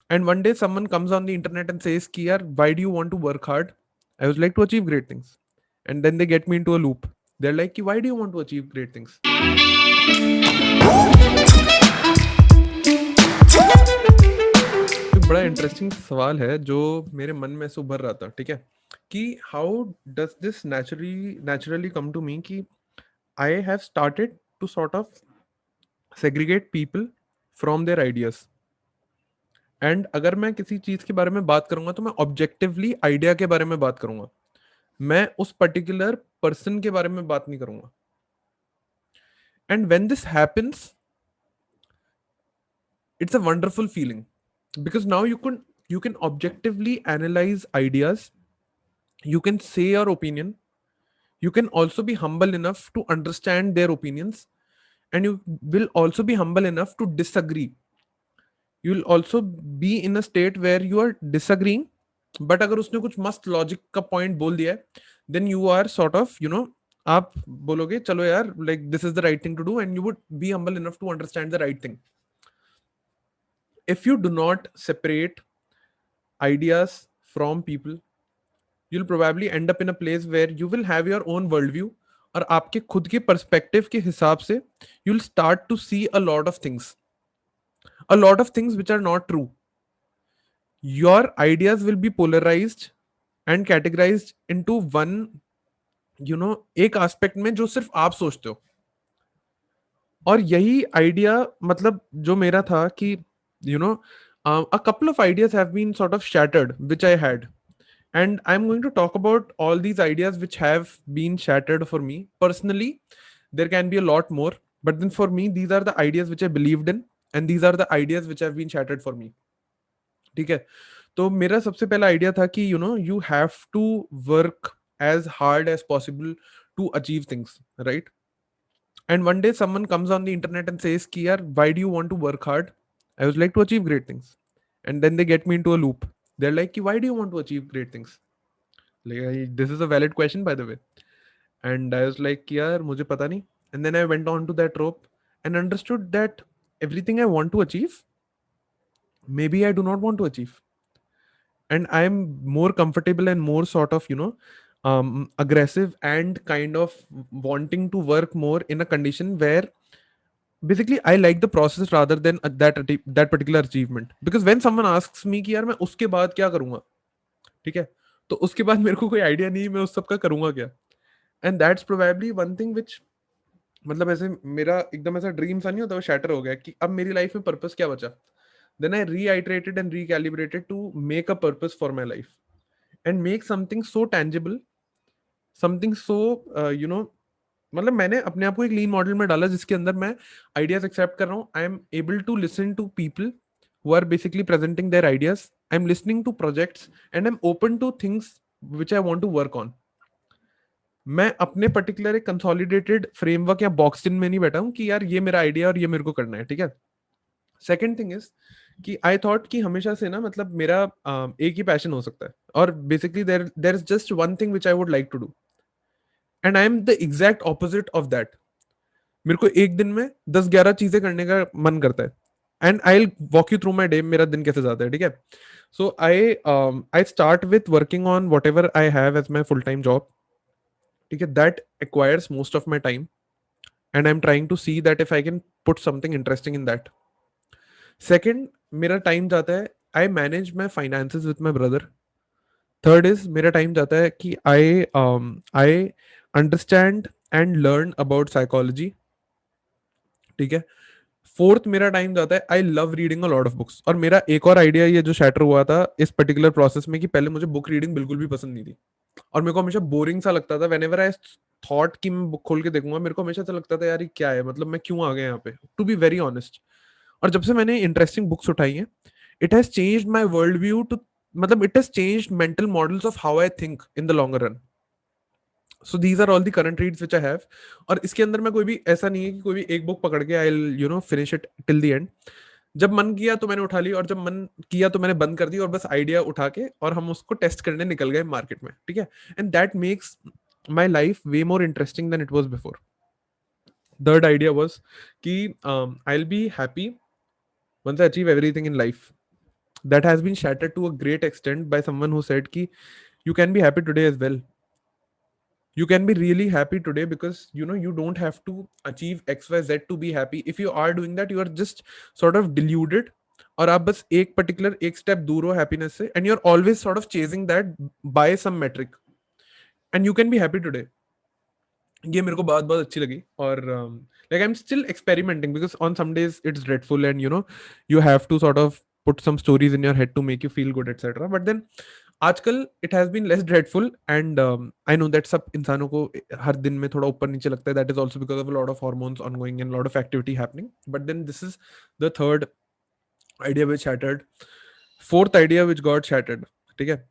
And one day someone comes on the internet and says ki yaar, why do you want to work hard? I was like, to achieve great things. And then they get me into a loop. They're like ki, why do you want to achieve great things? तो बड़ा interesting सवाल है जो मेरे मन में से उभर रहा था, ठीक है, कि how does this naturally come to me कि I have started to sort of segregate people from their ideas. And अगर मैं किसी चीज के बारे में बात करूंगा तो मैं ऑब्जेक्टिवली आइडिया के बारे में बात करूंगा. मैं उस पर्टिकुलर पर्सन के बारे में बात नहीं करूंगा. And when this happens, it's a wonderful feeling because now you can objectively analyze ideas, you can say your opinion, you can also be humble enough to understand their opinions, and you will also be humble enough to disagree. You will also be in a state where you are disagreeing, but अगर उसने कुछ मस्त logic का point बोल दिया है, then you are sort of, आप बोलोगे चलो यार, like this is the right thing to do, and you would be humble enough to understand the right thing. If you do not separate ideas from people, you'll probably end up in a place where you will have your own worldview, और आपके खुद के perspective के हिसाब से you'll start to see a lot of things which are not true. Your ideas will be polarized and categorized into one, एक aspect में जो सिर्फ आप सोचते हो. और यही आइडिया, मतलब जो मेरा था कि you know a couple of ideas have been sort of shattered which I had, and I'm going to talk about all these ideas which have been shattered for me personally. There can be a lot more, but then for me these are the ideas which I believed in, and these are the ideas which have been shattered for me. ठीक है, तो मेरा सबसे पहला idea था कि you have to work as hard as possible to achieve things, right? And one day someone comes on the internet and says ki yaar, why do you want to work hard? I was like, to achieve great things. And then they get me into a loop. They're like ki, why do you want to achieve great things? Like, this is a valid question, by the way. And I was like, yaar, mujhe pata nahi. And then I went on to that rope and understood that everything I want to achieve, maybe I do not want to achieve. And I'm more comfortable and more sort of, aggressive and kind of wanting to work more in a condition where basically I like the process rather than that particular achievement. Because when someone asks me कि यार मैं उसके बाद क्या करूंगा, ठीक है, तो उसके बाद मेरे को कोई आइडिया नहीं मैं उस सब का करूंगा क्या. And that's probably one thing विच, मतलब ऐसे मेरा एकदम ऐसा ड्रीम सा नहीं होता, वो शैटर हो गया कि अब मेरी लाइफ में पर्पस क्या बचा. Then I reiterated and recalibrated to make a purpose for my life and make something so tangible, something so, you know मतलब मैंने अपने आप को एक लीन मॉडल में डाला जिसके अंदर मैं आइडियाज एक्सेप्ट कर रहा हूँ. I am able to listen to people who are basically presenting their ideas. I am listening to projects and I am open to things which I want to work on. मैं अपने particular एक consolidated framework या box in में नहीं बैठा हूँ कि यार ये मेरा आइडिया और ये मेरे को करना है, ठीक है. सेकेंड थिंग इज कि आई थॉट कि हमेशा से ना, मतलब मेरा एक ही पैशन हो सकता है, और basically there there is just one thing which I would like to do, and I am the exact opposite of that. मेरे को एक दिन में 10-11 चीजें करने का मन करता है. And I walk you through my day, मेरा दिन कैसे जाता है, ठीक है. So I start with working on whatever I have as my full time job, ठीक है. That acquires most of my time, and I am trying to see that if I can put something interesting in that. Second, मेरा time जाता है, I manage my finances with my brother. Third is, मेरा time जाता है कि I understand and learn about psychology, ठीक है. Fourth, मेरा टाइम जाता है, I love reading a lot of books. और मेरा एक और आइडिया ये जो शैटर हुआ था इस पर्टिकुलर प्रोसेस में कि पहले मुझे बुक रीडिंग बिल्कुल भी पसंद नहीं थी, और मेरे को हमेशा बोरिंग सा लगता था. वेन एवर आई थॉट कि मैं बुक खोल के देखूंगा, मेरे को हमेशा ऐसा लगता था यार ये क्या है, मतलब मैं क्यों आ गया यहाँ पे, टू बी वेरी ऑनेस्ट. और जब से मैंने इंटरेस्टिंग बुक्स उठाई हैं, it has changed my world view too, मतलब it has changed mental models of how I think in the longer run. So these are all the current reads which I have. और इसके अंदर मैं कोई भी ऐसा नहीं है कि कोई भी एक बुक पकड़ के I finish it till the end. जब मन किया तो मैंने उठा ली, और जब मन किया तो मैंने बंद कर दी, और बस आइडिया उठा के और हम उसको टेस्ट करने निकल गए मार्केट में, ठीक है. And that makes my life way more interesting than it was before. Third idea was कि I will be happy once I achieve everything in life. that has been shattered to a great extent by someone who said ki you can be happy today as well. You can be really happy today because you don't have to achieve xyz to be happy. If you are doing that, you are just sort of deluded, और आप बस एक particular एक step दूर हो happiness से, and you are always sort of chasing that by some metric, and you can be happy today. ये मेरे को बात बहुत अच्छी लगी. और like I am still experimenting because on some days it's dreadful and you have to sort of put some stories in your head to make you feel good etcetera. But then आजकल it has been less dreadful, and I know that सब इंसानों को हर दिन में थोड़ा ऊपर नीचे लगता है. That is also because of lot of hormones ongoing and lot of activity happening. But then this is the third idea which shattered. Fourth idea which got shattered. ठीक है,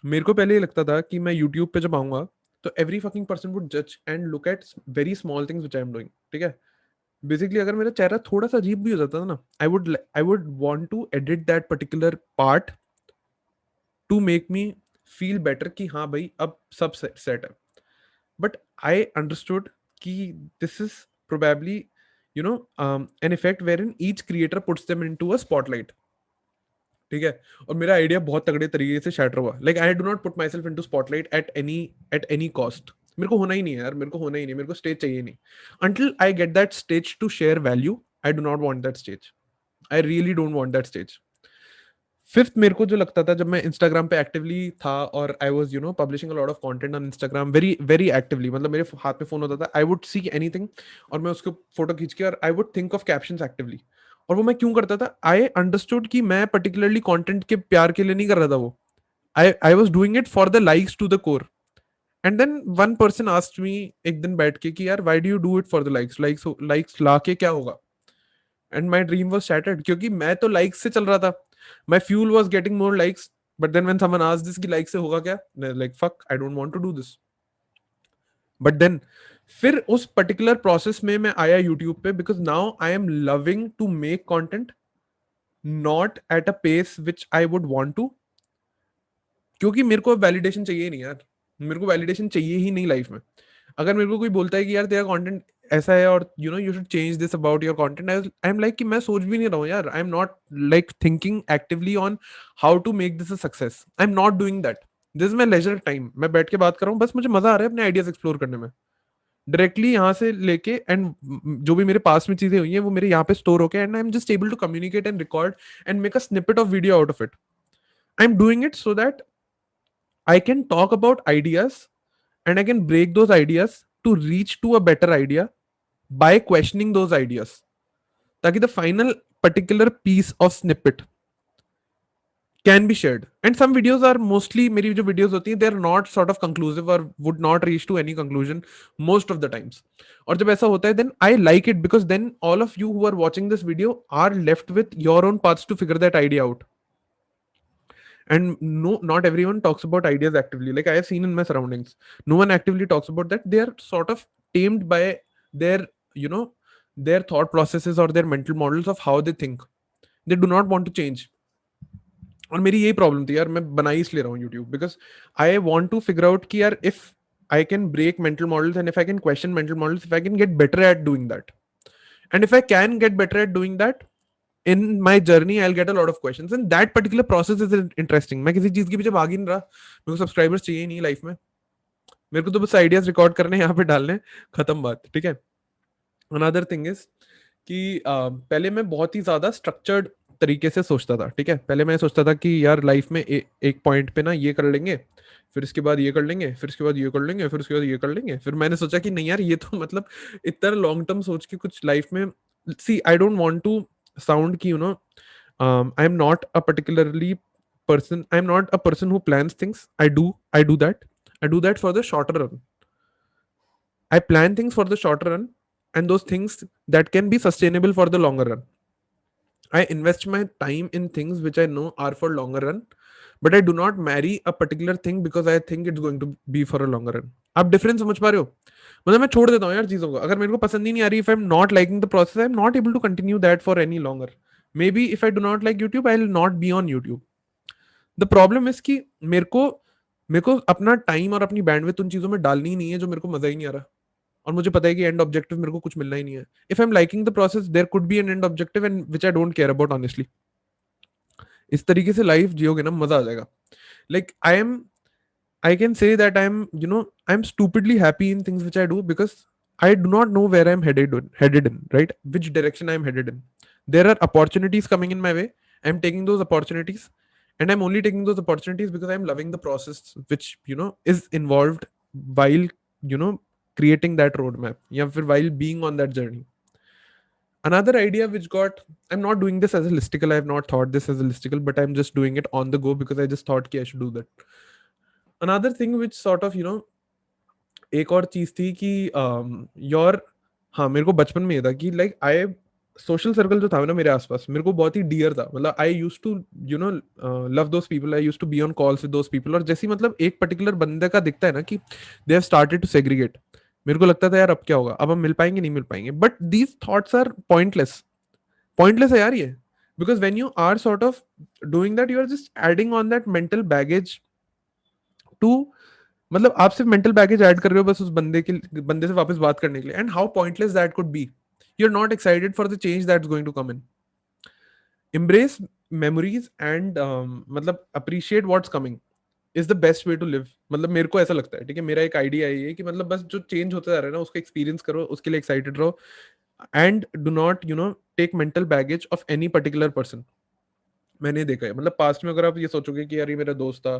मेरे को पहले ये लगता था कि मैं यूट्यूब पे जब आऊंगा तो एवरी फकिंग पर्सन वुड जज and look at very small things which I am doing. ठीक है, बेसिकली अगर मेरा चेहरा थोड़ा सा अजीब भी हो जाता था ना, I would want to edit that particular part to make me feel better कि हाँ भाई अब सब सेट है. बट आई अंडरस्टूड कि this is probably an effect wherein each creator puts them into a spotlight. ठीक है, और मेरा आइडिया बहुत तगड़े तरीके से शैटर हुआ. Like I do not put my self into spotlight at any cost. मेरे को होना ही नहीं है यार, मेरे को होना ही नहीं, मेरे को स्टेज चाहिए नहीं. Until I get that stage to share value, I do not want that stage. I really don't want that stage. Fifth, मेरे को जो लगता था जब मैं इंस्टाग्राम पे एक्टिवली था और I was publishing a lot of content on Instagram very very actively, मतलब मेरे हाथ में फोन होता था, आई वुड सी एनीथिंग और मैं उसको फोटो खींच के और I would think of captions actively. और वो मैं क्यों करता था, आई अंडरस्टूड कि मैं पर्टिकुलरली कंटेंट के प्यार के लिए नहीं कर रहा था वो. I was doing it for the likes to the core. And then one person asked me एक दिन बैठ के कि यार why do you do it for the likes, likes ला के क्या होगा. And my dream was shattered क्योंकि मैं तो लाइक्स से चल रहा था. My fuel was getting more likes. But then when someone asked this कि लाइक से होगा क्या, like fuck I don't want to do this. But then फिर उस पर्टिकुलर प्रोसेस में मैं आया यूट्यूब पे because now I am loving to make content not at a pace which I would want to. क्योंकि मेरे को वैलिडेशन चाहिए नहीं यार, मेरे को वैलिडेशन चाहिए ही नहीं लाइफ में. अगर मेरे को कोई बोलता है कि यार तेरा कंटेंट ऐसा है और you should change this about your content, I am like कि मैं सोच भी नहीं रहा हूँ यार. I am not like thinking actively on how to make this a success. I am not doing that. This is my leisure time. मैं बैठ के बात कर रहा हूँ, बस मुझे मजा आ रहा है अपने आइडियाज एक्सप्लोर करने में डायरेक्टली यहाँ से लेके. एंड जो भी मेरे पास में चीजें हुई हैं वो मेरे यहाँ पे स्टोर होके, and I am just able to communicate and record and make a snippet of video out of it. I am doing it so that I can talk about ideas and I can break those ideas to reach to a better idea by questioning those ideas. ताकि the final particular piece of snippet can be shared. And some videos are mostly मेरी जो videos होती हैं they are not sort of conclusive or would not reach to any conclusion most of the times. और जब ऐसा होता है then I like it because then all of you who are watching this video are left with your own paths to figure that idea out. And no, not everyone talks about ideas actively. Like I have seen in my surroundings, no one actively talks about that. They are sort of tamed by their you know their thought processes or their mental models of how they think. They do not want to change. और मेरी यही problem थी यार, मैं बना ही इसलिए रहा हूँ YouTube because I want to figure out कि यार if I can break mental models and if I can question mental models, if I can get better at doing that, and if I can get better at doing that in my journey, I'll get a lot of questions and that particular process is interesting. मैं किसी चीज के पीछे भाग ही नहीं रहा. मेरे को सब्सक्राइबर्स चाहिए नहीं लाइफ में. मेरे को तो बस आइडियाज रिकॉर्ड करने यहाँ पे डालने, खत्म बात. ठीक है. अनदर थिंग इज कि पहले मैं बहुत ही ज्यादा स्ट्रक्चर्ड तरीके से सोचता था. ठीक है, पहले मैं सोचता था कि यार लाइफ में एक पॉइंट पे ना ये कर लेंगे, फिर इसके बाद ये कर लेंगे, फिर इसके बाद ये कर लेंगे, फिर उसके बाद ये कर लेंगे. फिर मैंने सोचा कि नहीं यार ये तो मतलब इतना लॉन्ग टर्म सोच के कुछ लाइफ में, see I don't want to sound कि I am not a particularly person, I'm not a person who plans things. I do that for the shorter run. I plan things for the shorter run and those things that can be sustainable for the longer run. I invest my time in things which I know are for longer run, but I do not marry a particular thing because I think it's going to be for a longer run. आप difference समझ पा रहे हो? मतलब मैं छोड़ देता हूँ यार चीजों को. अगर मेरे को पसंद ही नहीं आ रही, if I'm not liking the process, I'm not able to continue that for any longer. Maybe if I do not like YouTube, I'll not be on YouTube. The problem is कि मेरे को अपना टाइम और अपनी bandwidth उन चीजों में डालनी ही नहीं है जो मेरे को मजा ही नहीं आ रहा. और मुझे पता है कि एंड ऑब्जेक्टिव मेरे को कुछ मिलना ही नहीं है. If I am liking the process, there could be an end objective and which I don't care about honestly. इस तरीके से लाइफ जियोगे ना, मजा आ जाएगा. Like I can say that I'm stupidly happy in things which I do because I do not know where I'm headed in, right? Which direction I'm headed in. There are opportunities coming in my way. I'm taking those opportunities, and I'm only taking those opportunities because I'm loving the process, which is involved while creating that roadmap. Yeah, while being on that journey. Another idea which got, I'm not doing this as a listicle. I have not thought this as a listicle, but I'm just doing it on the go because I just thought I should do that. Another thing which sort of एक और चीज थी कि your, हाँ मेरे को बचपन में ये था कि लाइक आई, सोशल सर्कल जो था ना मेरे आसपास, मेरे को बहुत ही डियर था. मतलब I used to love those people, I used to be on calls with those people. और जैसे ही मतलब एक पर्टिकुलर बंदे का दिखता है ना कि they have started to segregate, मेरे को लगता था यार अब क्या होगा, अब हम मिल पाएंगे नहीं मिल पाएंगे. But these thoughts are pointless. Pointless है यार ये. Because when you are sort of doing that, you are just adding on that mental baggage too, मतलब आप सिर्फ मेंटल बैगेज ऐड कर रहे हो बस उस बंदे से वापस बात करने के लिए. And how pointless that could be. You are not excited for the change that's going to come in. Embrace memories and मतलब appreciate what's coming is the best way to live. मतलब मेरे को ऐसा लगता है, ठीक है, मेरा एक आइडिया है कि मतलब बस जो चेंज होता जा रहा है ना उसको एक्सपीरियंस करो, उसके लिए एक्साइटेड रहो. And do not take mental baggage of any particular person. मैंने देखा है, मतलब पास्ट में अगर आप ये सोचोगे कि यार ये मेरा दोस्त था,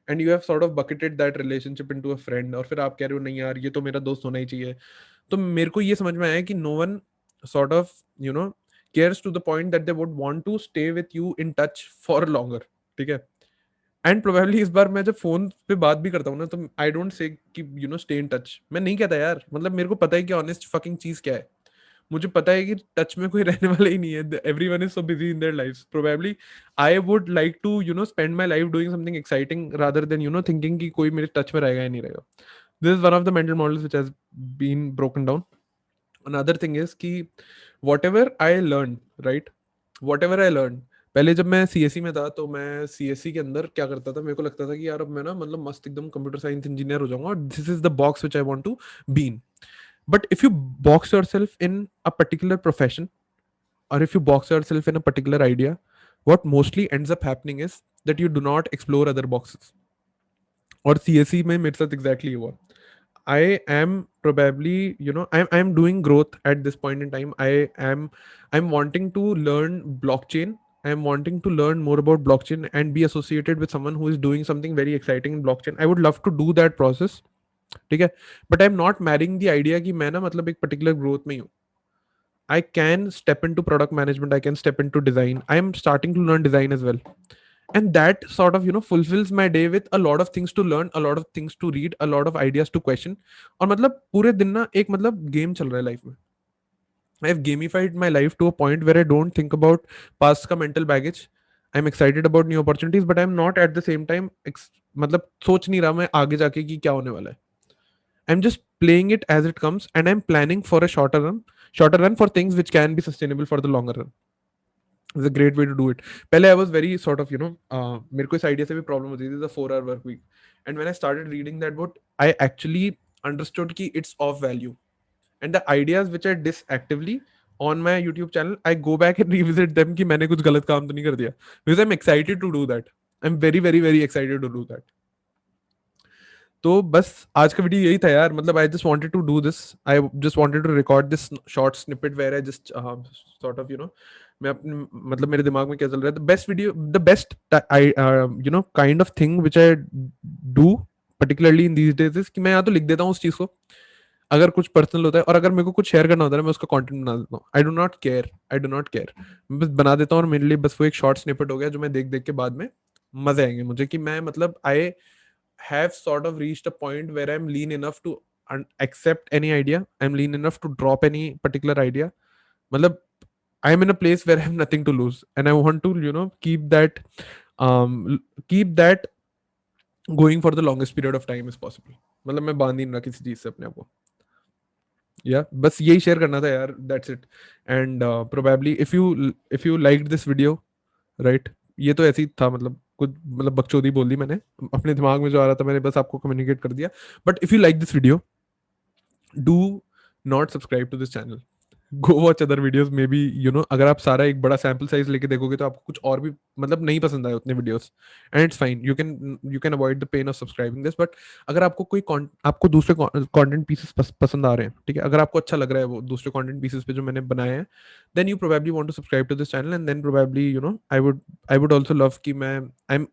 and you have sort of bucketed that relationship into a friend, और फिर आप कह रहे हो नहीं यार ये तो मेरा दोस्त होना ही चाहिए. तो मेरे को ये समझ में आया कि no one sort of cares to the point that they would want to stay with you in touch for longer. ठीक है. एंड प्रोबेबली इस बार मैं जब फोन पे बात भी करता हूँ ना, तो आई डोंट से कि स्टे इन टच. मैं नहीं कहता यार, मतलब मेरे को पता है कि ऑनेस्ट फकिंग चीज क्या है. मुझे पता है कि टच में कोई रहने वाला ही नहीं है. Everyone is so busy in their lives. Probably I would like to spend my life doing something exciting rather than thinking कि कोई मेरे टच में रहेगा या नहीं रहेगा. This is one of the mental models which has been broken down. Another thing is कि whatever I learn, right, whatever I learn. पहले जब मैं सीएससी में था तो मैं सीएससी के अंदर क्या करता था, मेरे को लगता था कि यार अब मैं ना मतलब मस्त एकदम कंप्यूटर साइंस इंजीनियर हो जाऊंगा, और this is the box which I want to be in. But if you box yourself in a particular profession, or if you box yourself in a particular idea, what mostly ends up happening is that you do not explore other boxes. और CSE में मेरे साथ exactly हुआ. I am probably, I'm doing growth at this point in time. I'm wanting to learn blockchain. I'm wanting to learn more about blockchain and be associated with someone who is doing something very exciting in blockchain. I would love to do that process. ठीक है. But I am not marrying the idea कि मैं ना मतलब एक particular growth में ही हूँ. I can step in to product management, I can step in to design. I am starting to learn design as well. And that sort of fulfills my day with a lot of things to learn, a lot of things to read, a lot of ideas to question. और मतलब पूरे दिन ना एक मतलब game चल रहा है लाइफ में. I have gamified my life to a point where I don't think about past का mental baggage. I'm excited about new opportunities, but I'm not at the same time मतलब सोच नहीं रहा मैं आगे जाके कि क्या होने वाला है. I'm just playing it as it comes, and I'm planning for a shorter run for things which can be sustainable for the longer run. It's a great way to do it. पहले I was very sort of मेरे को इस idea से भी problem होती थी, the 4-hour work week. And when I started reading that book, I actually understood कि it's of value. And the ideas which I diss actively on my YouTube channel, I go back and revisit them कि मैंने कुछ गलत काम तो नहीं कर दिया. Because I'm excited to do that. I'm very very very excited to do that. तो बस आज का वीडियो यही था यार. मतलब I just wanted to do this. I just wanted to record this short snippet where I just sort of मैं अपने मतलब मेरे दिमाग में क्या चल रहा है. The best video, the best kind of thing which I do particularly in these days is कि मैं यहाँ तो लिख देता हूँ उस चीज को. अगर कुछ पर्सनल होता है और अगर मेरे को कुछ शेयर करना होता है मैं उसका कंटेंट बना देता हूँ. आई do not care, I do not care. मैं बस बना देता हूँ और मेरे लिए बस वो एक शॉर्ट स्निपेट हो गया जो मैं देख देख के बाद में मजे आएंगे मुझे कि मैं मतलब आई have sort of reached a point where I'm lean enough to accept any idea. I'm lean enough to drop any particular idea. Matlab, I'm in a place where I have nothing to lose, and I want to keep that going for the longest period of time as possible. मतलब मैं बांध नहीं रहा किसी चीज से अपने आप को. बस यही शेयर करना था यार. That's it. And probably if you liked this video, right? ये तो ऐसे ही था, मतलब कुछ मतलब बकचोदी बोल दी मैंने. अपने दिमाग में जो आ रहा था मैंने बस आपको कम्युनिकेट कर दिया. But if you like this video, do not subscribe to this channel. Go watch other videos maybe, you know, अगर आप सारा एक बड़ा सैंपल साइज लेके देखोगे तो आपको कुछ और भी मतलब नहीं पसंद आए उतने videos, and it's fine, you can avoid the pain of subscribing this. But अगर आपको आपको दूसरे कंटेंट पीसेस पसंद आ रहे हैं, ठीक है, अगर आपको अच्छा लग रहा है वो दूसरे कंटेंट पीसेस पे जो मैंने बनाए हैं, then you probably want to subscribe to this channel, and then probably you know I would also love कि मैं I am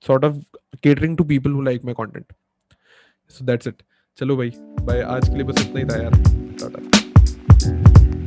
sort of catering to people who like my content. So that's it. चलो भाई, bye, आज के लिए बस इतना ही था यार। टाटा।